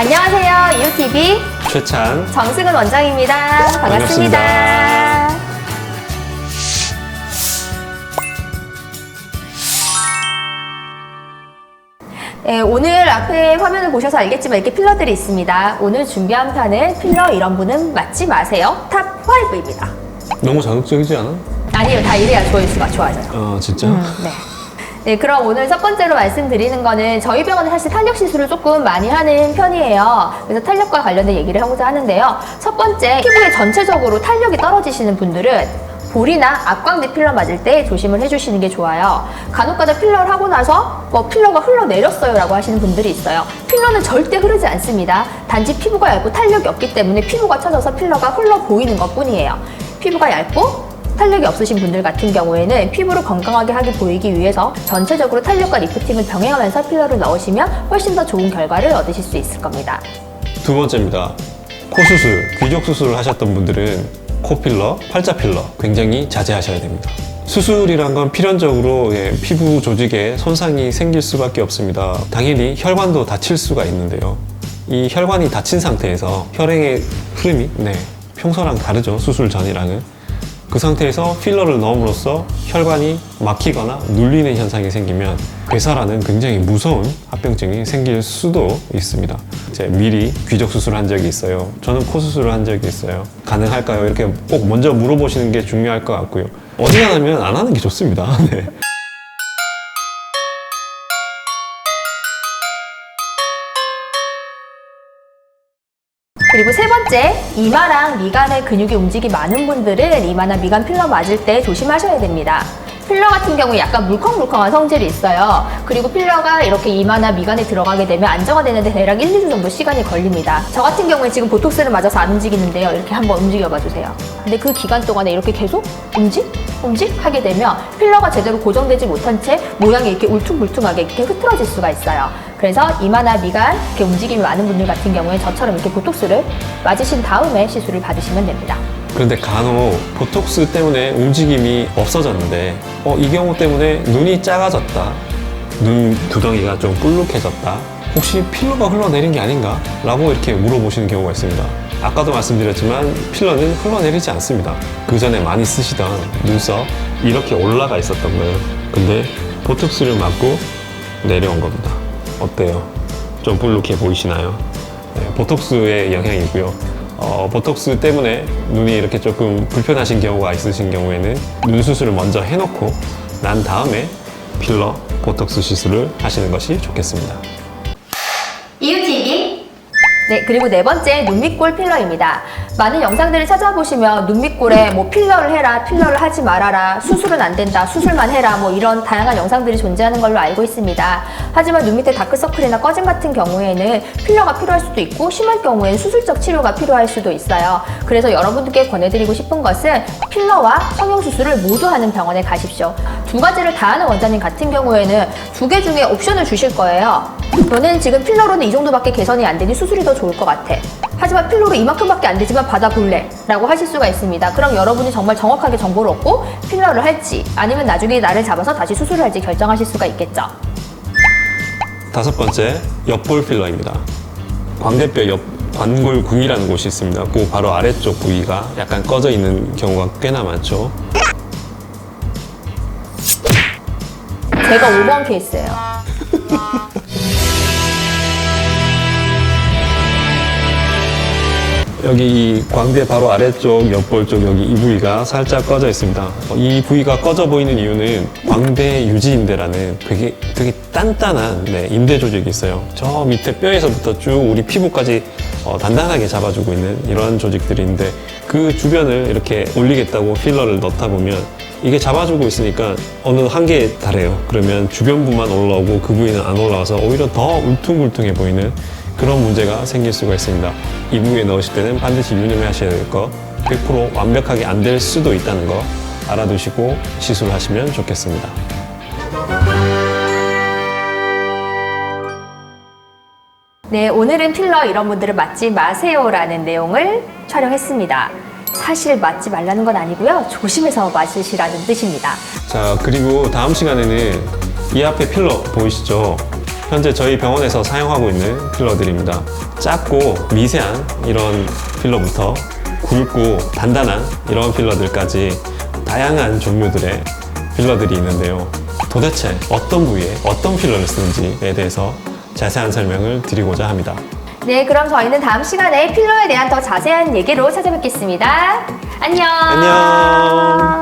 안녕하세요. 이웃TV 최찬, 정승은 원장입니다. 반갑습니다. 네, 오늘 앞에 화면을 보셔서 알겠지만 이렇게 필러들이 있습니다. 오늘 준비한 편은 필러 이런 분은 맞지 마세요. 탑 5입니다. 너무 자극적이지 않아? 아니요, 다 이래야 조회수가 좋아져요. 진짜? 네. 네, 그럼 오늘 첫 번째로 말씀드리는 거는 저희 병원은 사실 탄력 시술을 조금 많이 하는 편이에요. 그래서 탄력과 관련된 얘기를 하고자 하는데요. 첫 번째, 피부에 전체적으로 탄력이 떨어지시는 분들은 볼이나 앞광대 필러 맞을 때 조심을 해주시는 게 좋아요. 간혹가다 필러를 하고 나서 필러가 흘러내렸어요 라고 하시는 분들이 있어요. 필러는 절대 흐르지 않습니다. 단지 피부가 얇고 탄력이 없기 때문에 피부가 처져서 필러가 흘러 보이는 것 뿐이에요. 피부가 얇고 탄력이 없으신 분들 같은 경우에는 피부를 건강하게 하게 보이기 위해서 전체적으로 탄력과 리프팅을 병행하면서 필러를 넣으시면 훨씬 더 좋은 결과를 얻으실 수 있을 겁니다. 두 번째입니다. 코 수술, 귀족 수술을 하셨던 분들은 코 필러, 팔자 필러 굉장히 자제하셔야 됩니다. 수술이란 건 필연적으로 피부 조직에 손상이 생길 수밖에 없습니다. 당연히 혈관도 다칠 수가 있는데요. 이 혈관이 다친 상태에서 혈액의 흐름이 평소랑 다르죠. 수술 전이랑은. 그 상태에서 필러를 넣음으로써 혈관이 막히거나 눌리는 현상이 생기면 괴사라는 굉장히 무서운 합병증이 생길 수도 있습니다. 제가 미리 귀족 수술을 한 적이 있어요. 저는 코 수술을 한 적이 있어요. 가능할까요? 이렇게 꼭 먼저 물어보시는 게 중요할 것 같고요. 어지간하면 안 하는 게 좋습니다. 네. 그리고 세 번째, 이마랑 미간의 근육의 움직임이 많은 분들은 이마나 미간 필러 맞을 때 조심하셔야 됩니다. 필러 같은 경우에 약간 물컹물컹한 성질이 있어요. 그리고 필러가 이렇게 이마나 미간에 들어가게 되면 안정화되는데 대략 1, 2주 정도 시간이 걸립니다. 저 같은 경우에 지금 보톡스를 맞아서 안 움직이는데요. 이렇게 한번 움직여봐 주세요. 근데 그 기간 동안에 이렇게 계속 하게 되면 필러가 제대로 고정되지 못한 채 모양이 이렇게 울퉁불퉁하게 이렇게 흐트러질 수가 있어요. 그래서 이마나 미간 이렇게 움직임이 많은 분들 같은 경우에 저처럼 이렇게 보톡스를 맞으신 다음에 시술을 받으시면 됩니다. 그런데 간혹 보톡스 때문에 움직임이 없어졌는데 이 경우 때문에 눈이 작아졌다, 눈 두덩이가 좀 불룩해졌다, 혹시 필러가 흘러내린 게 아닌가? 라고 이렇게 물어보시는 경우가 있습니다. 아까도 말씀드렸지만 필러는 흘러내리지 않습니다. 그 전에 많이 쓰시던 눈썹 이렇게 올라가 있었던 거예요. 근데 보톡스를 맞고 내려온 겁니다. 어때요? 좀 불룩해 보이시나요? 네, 보톡스의 영향이고요. 보톡스 때문에 눈이 이렇게 조금 불편하신 경우가 있으신 경우에는 눈 수술을 먼저 해놓고 난 다음에 필러, 보톡스 시술을 하시는 것이 좋겠습니다. 이웃TV 네, 그리고 네 번째, 눈밑골 필러입니다. 많은 영상들을 찾아보시면 눈밑골에 필러를 해라, 필러를 하지 말아라, 수술은 안 된다, 수술만 해라, 이런 다양한 영상들이 존재하는 걸로 알고 있습니다. 하지만 눈 밑에 다크서클이나 꺼짐 같은 경우에는 필러가 필요할 수도 있고 심할 경우에는 수술적 치료가 필요할 수도 있어요. 그래서 여러분들께 권해드리고 싶은 것은 필러와 성형수술을 모두 하는 병원에 가십시오. 두 가지를 다 하는 원장님 같은 경우에는 두 개 중에 옵션을 주실 거예요. 너는 지금 필러로는 이 정도밖에 개선이 안 되니 수술이 더 좋을 것 같아. 하지만 필러로 이만큼밖에 안 되지만 받아볼래? 라고 하실 수가 있습니다. 그럼 여러분이 정말 정확하게 정보를 얻고 필러를 할지 아니면 나중에 날을 잡아서 다시 수술을 할지 결정하실 수가 있겠죠. 다섯 번째, 옆볼 필러입니다. 광대뼈 옆 관골궁이라는 곳이 있습니다. 그 바로 아래쪽 부위가 약간 꺼져 있는 경우가 꽤나 많죠. 제가 5번 케이스예요. 여기 이 광대 바로 아래쪽 옆볼 쪽 여기 이 부위가 살짝 꺼져 있습니다. 이 부위가 꺼져 보이는 이유는 광대 유지인대라는 되게 단단한 인대 조직이 있어요. 저 밑에 뼈에서부터 쭉 우리 피부까지 단단하게 잡아주고 있는 이런 조직들인데 그 주변을 이렇게 올리겠다고 필러를 넣다 보면 이게 잡아주고 있으니까 어느 한계에 달해요. 그러면 주변부만 올라오고 그 부위는 안 올라와서 오히려 더 울퉁불퉁해 보이는 그런 문제가 생길 수가 있습니다. 이 부위에 넣으실 때는 반드시 유념하셔야 될 거, 100% 완벽하게 안 될 수도 있다는 거 알아두시고 시술을 하시면 좋겠습니다. 네, 오늘은 필러 이런 분들은 맞지 마세요 라는 내용을 촬영했습니다. 사실 맞지 말라는 건 아니고요. 조심해서 맞으시라는 뜻입니다. 자, 그리고 다음 시간에는 이 앞에 필러 보이시죠? 현재 저희 병원에서 사용하고 있는 필러들입니다. 작고 미세한 이런 필러부터 굵고 단단한 이런 필러들까지 다양한 종류들의 필러들이 있는데요. 도대체 어떤 부위에 어떤 필러를 쓰는지에 대해서 자세한 설명을 드리고자 합니다. 네, 그럼 저희는 다음 시간에 필러에 대한 더 자세한 얘기로 찾아뵙겠습니다. 안녕. 안녕.